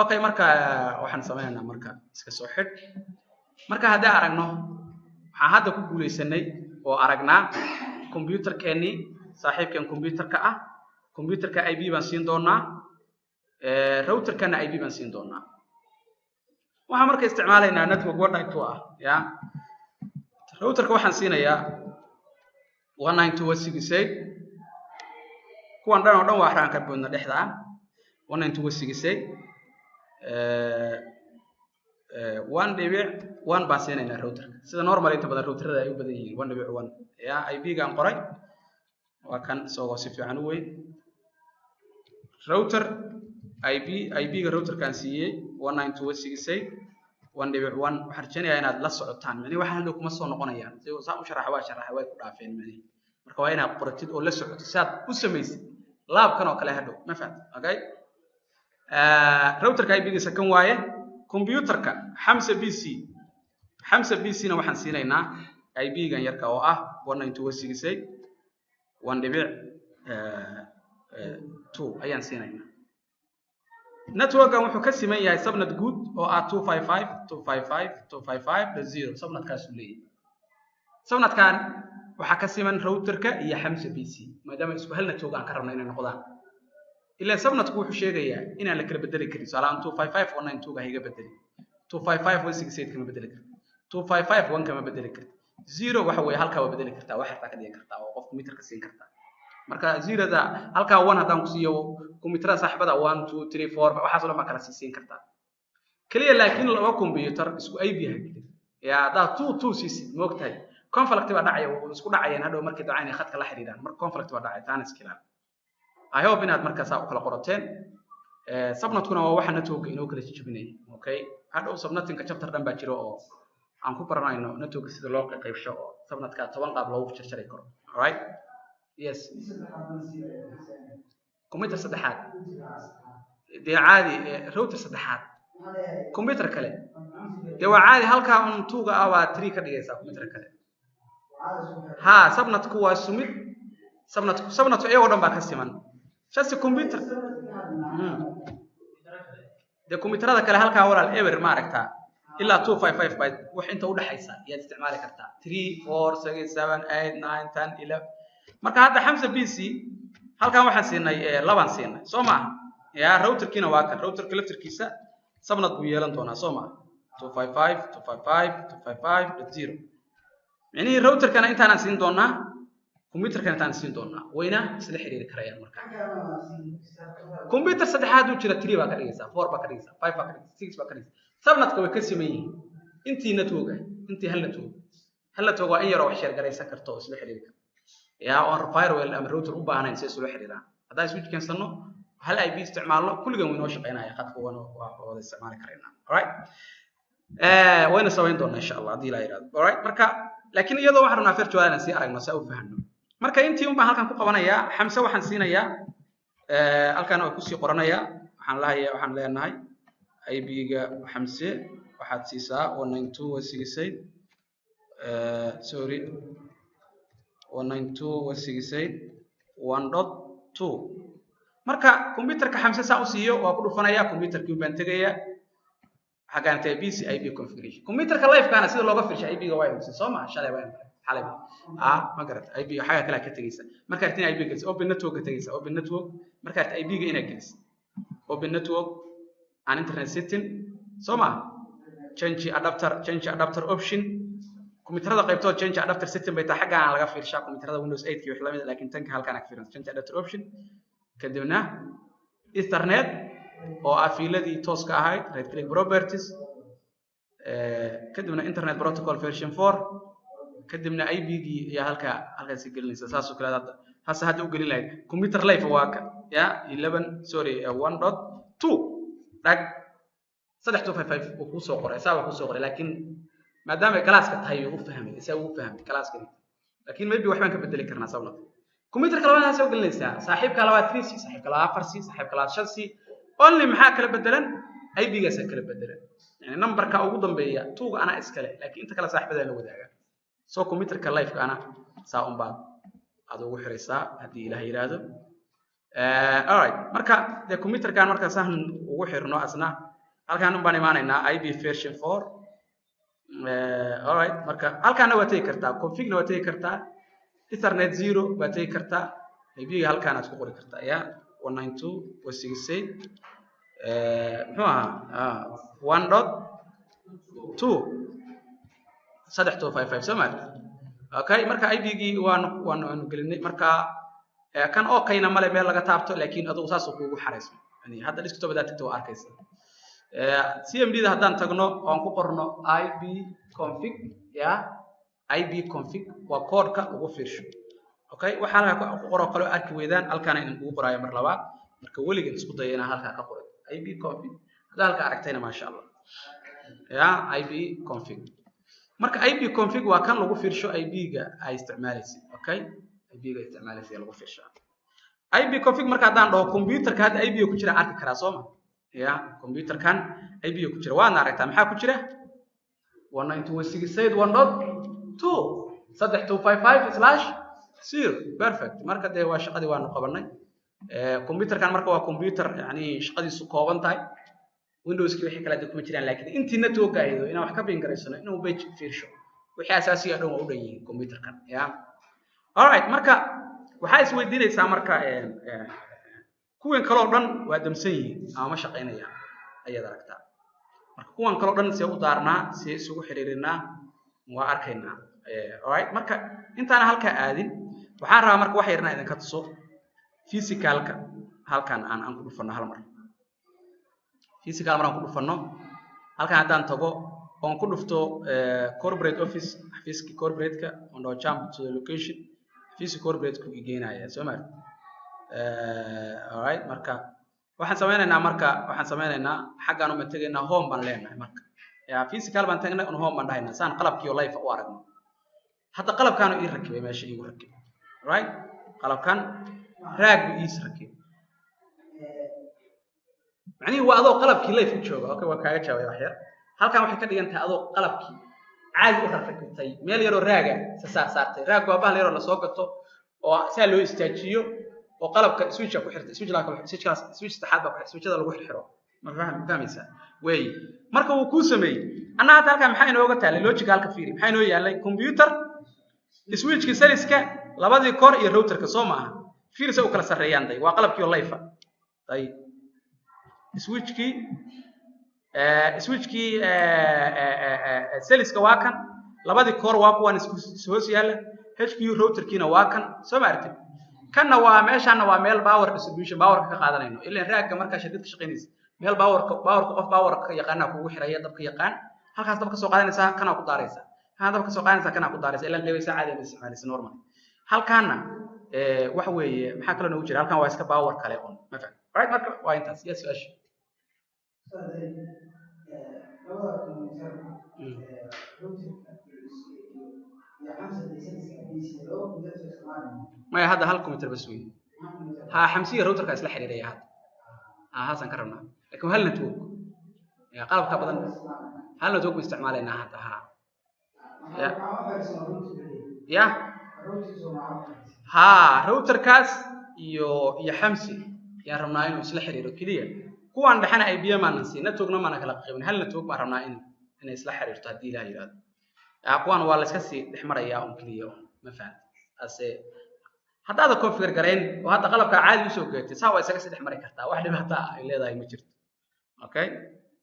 okay marka waxaan sameeynaa marka iska soo xid marka haddii aragno waxaan hadda ku guuleysanay oo aragnaa computerkeeni saaxiibkeen computerka ah computerka IP baan siin doonaa routerkana IP baan siin doonaa waxaan marka isticmaalaynaa network 192 ah ya routerka waxaan siinayaa 192.168 kuwan dhan oo dhan waa xaraan ka boodna dhexda 192.168 1.1 baan siinaynaa routerka sida normal inta badan routerada ay u badan yihiin 1.1 ya IP gaan qoray waa kan soo si fiican u weyn router IP ga routerkan siiyay 192.168 1.1 waxaan rajaynayaa inaad la socotaan mani waxa hadda kuma soo noqonayaan si uu u sharax way ku dhaafeen mani marka waa inaad qoratid oo la socoto saad u sameeysid laabkan oo kale hadhow ma fahamtay okay routerka IP giisa kan waaye computerka Hamza PC na waxaan siinaynaa IP gan yarka oo ah 192.168 1.2 ayaan siinaynaa network wuxuu ka siman yahay subnet guud oo ah 255.255.255.0 subnetkaas uu leeyahay subnetkan waxa ka siman routerka iyo Hamza PC maadaama isku hal network aan ka rabno inay noqdaan ilaa subnetku wuxuu sheegayaa inaan la kala bedeli karin salaam 255.192 ga higa bedeli 255.168 kama bedeli karin 255.1 kama bedeli karin 0 waxa way halka waa bedeli kartaa waxa ka dhigan kartaa oo qof computerka siin kartaa marka 0da halka 1 hadaan ku siiyo computerada saaxibada 1 2 3 4 waxa soo ma kala siin kartaa kaliya laakiin laba computer isku IP hayn ya da 2 2 6 moogtahay conflict baa dhacay oo isku dhacayeen hadhow markii dacayna khadka la xiriiraan marka conflict baa dhacay taan iskilaan I hope inaad markaas u kala qorateen subnetkuna waa waxa network inoo kala jijibinay okay hadhow subnetinka chapter dhan baa jiro oo aan ku baranayno network sida loo qaybsho oo subnetka 10 qaab loogu jarjaray karo all right yes computer saddexaad dee caadi router saddexaad computer kale dee waa caadi halka un 2 ga waa 3 ka dhigaysa computer kale ha subnetku waa sumid subnetku ayagoo dhan baa ka siman shasi computer de computerada kale halka walaal ever ma aragtaa ilaa 255 byte wax inta u dhaxaysa yaad isticmaali kartaa 3 4 6 7 8 9 10 11 marka hadda Hamza PC halkan waxaan siinay laban siinay Soomaa ya routerkiina waa kan routerka laftirkiisa subnet buu yeelan doonaa Soomaa 255.255.255.0 yani routerkana intaan siin doonaa computerkana intaan siin doonaa wayna isla xiriiri karayaan marka computer saddexaad uu jira 3 baa ka dhigaysa 4 baa ka dhigaysa 5 baa ka dhigaysa 6 baa ka dhigaysa subnetka way ka siman yihiin intii network intii hal network waa in yar wax share garaysan karto oo isla xiriiri karto ya on firewall ama router u baahnayn si isla xiriiraan haddii switch keensano hal IP isticmaalno kulligan way noo shaqeynaya khadka waa wada isticmaali karayna all right wayna sameyn doonaa insha Allah hadii la yiraahdo all right marka laakiin iyadoo waxaan rabnaa virtual si aragno si u fahanno marka intii un baan halkan ku qabanayaa Hamza waxaan siinayaa halkan oo ku sii qoranayaa waxaan leenahay IP ga Hamza waxaad siisaa 192.168 sorry 192.168 marka computerka Hamza saa u siiyo waa ku dhufanaya computerkii baan tagaya xagaan tay PC IP configuration computerka live kana sida looga fiirshay IP ga waa inta Sooma shalay waa xalay ma garat IP xaga kala ka tagaysa marka artin IP ga open network ka tagaysa open network marka artin IP ga inaa gelis open network and internet setting Sooma change adapter option computerada qaybtooda change adapter setting bay tahay xagaan laga fiirshaa computerada Windows 8 iyo wixii la mid ah laakiin tanka halkaan ka fiirin change adapter option kadibna ethernet oo afiiladii tooska ahayd right click properties kadibna internet protocol version 4 kadibna IP gi iyo halkaas gelinaysa saas oo kale hadda u gelin lahayd computer live waa ka ya 1.2 dag 355 oo ku soo qoray laakiin maadaama class-ka tahay uu fahmay class-ka laakiin maybe waxbaan ka bedeli karnaa sababta computerka labaad soo gelinaysa saaxiibka labaad 3C saaxiibka labaad 4C saaxiibka labaad 5C only maxaa kala bedelan IP gaas kala bedelan yani numberka ugu dambeeya 2 ana iskale laakiin inta kala saaxiibada la wadaaga soo computerka live ka ana saa un baa aad ugu xiraysaa hadii Ilaahay yiraahdo alright marka de computerkan marka sahan ugu xirno asna halkaan baan imaanaynaa ib version 4 alright marka halkaana waa tagi kartaa config-na waa tagi kartaa ethernet 0 waa tagi kartaa ib halkaan aad ku qori kartaa ya 192.168 muxuu ahaa 1.2 3255 soo maartay okay marka ib-gii waanu gelinay marka kan oo kayna male meel laga taabto laakiin adigu saas uu kugu xareysmo yani hadda desktop aad tagto waa arkaysa cmd-da haddaan tagno oon ku qorno ib config ya ib config waa koodhka lagu fiirsho okay waxa halka ku qoro kale arki weydaan halkaana inaan kugu qoraayo mar labaad marka weligeed isku dayo inaan halka ka qoro ib config hadda halka aragtayna ma sha Allah ya ib config marka ib config waa kan lagu fiirsho ib-ga ay isticmaalaysid okay ib-ga isticmaalaysid lagu fiirsho ib config marka haddaan dhaho computerka hadda ib-ga ku jira arki karaa soo ma ya computerkan ib-ga ku jira waana aragtaa maxaa ku jira 192.168.1.2 perfect marka de waa shaqadii waanu qabanay computerkan marka waa computer yani shaqadiisu kooban tahay windows-ki wixii kala kuma jiraan laakiin intiina toogaydo inaan wax ka bin garaysano inuu page fiirsho wixii asaasiga dhan waa u dhan yihiin computerkan ya alright marka waxa is weydiinaysaa marka kuwan kale oo dhan waa damsan yihiin ama ma shaqeynayaan ayaad aragtaa marka kuwan kale oo dhan si u daarnaa si isugu xiriirinaa waa arkaynaa alright marka intaana halka aadin waxaan rabaa marka wax yarna idin ka tuso physicalka halkan aan ku dhufano hal mar physical maraan ku dhufano halkan haddaan tago oon ku dhufto corporate office xafiiska corporate-ka on do jump to the location xafiiska corporate-ku igeenaya soo maartay alright marka waxaan sameynaynaa xaggaan uma tagaynaa home baan leenahay marka ya physical baan tagnay on home baan dhahaynaa saan qalabkii oo live u aragno hadda qalabkaanu ii rakibay meesha iigu rakibay right qalabkan raagu iis rakibay يعني هو أضو قلب كي ليف وشوفه أوكي وكاجا شوي وحير هل كان واحد كده ينتهي أضو قلب كي عادي أخرك تي ميل يرو راجع ساعتي راجع واباه يرو لسوقته وسألوا يستأجيو وقلب سويتش أبو حرت سويتش لاك سويتش تحب أبو حرت سويتش هذا لو حرة ما فاهم إنسان وي مركب وكوسمي أنا هذا كان محين وقتها لوجيك هالكفيري محين ويا لي كمبيوتر سويتش كسرس كا لبادي كور الراوتر كسومه فيرس أو كلا سريان ده وقلب كي والله طيب switchkii seliska waa kan labadii core waa kuwan isku hoos yaala HPU routerkiina waa kan soo maartay kanna waa meeshana waa meel power distribution power ka qaadanayno ilaa raaga marka shirkadda shaqeynaysa meel power qof power ka yaqaana kugu xiraya dabka yaqaan halkaas dabka soo qaadanaysa kana ku daaraysa dabka soo qaadanaysa kana ku daaraysa ilaa qeybay saacad ay isticmaalaysa normal halkaana waxa weeye maxaa kale noogu jira halkan waa iska power kale on ma fahmi right marka waa intaas yes su'aasha ما هذا هل كمبيوتر بس وين ها حمسية روتر كاسلا حريرية هذا هذا كررنا لكن هل نتوق يا قلب كبدن هل نتوق باستعمالنا هذا يا ها روتر كاس يا حمسي يا رمناين وسلا حريرو كليا kuwan dhaxana ay biyo maanan si networkna maana kala qaybin hal network baan rabnaa in isla xiriirto hadii la yiraahdo kuwan waa la iska sii dhexmaraya oo kaliya ma fahad ase hadaad configure gareyn oo hada qalabka caadi u soo geeyay saa waa isaga sii dhexmari kartaa wax dhibaato ah ay leedahay ma jirto okay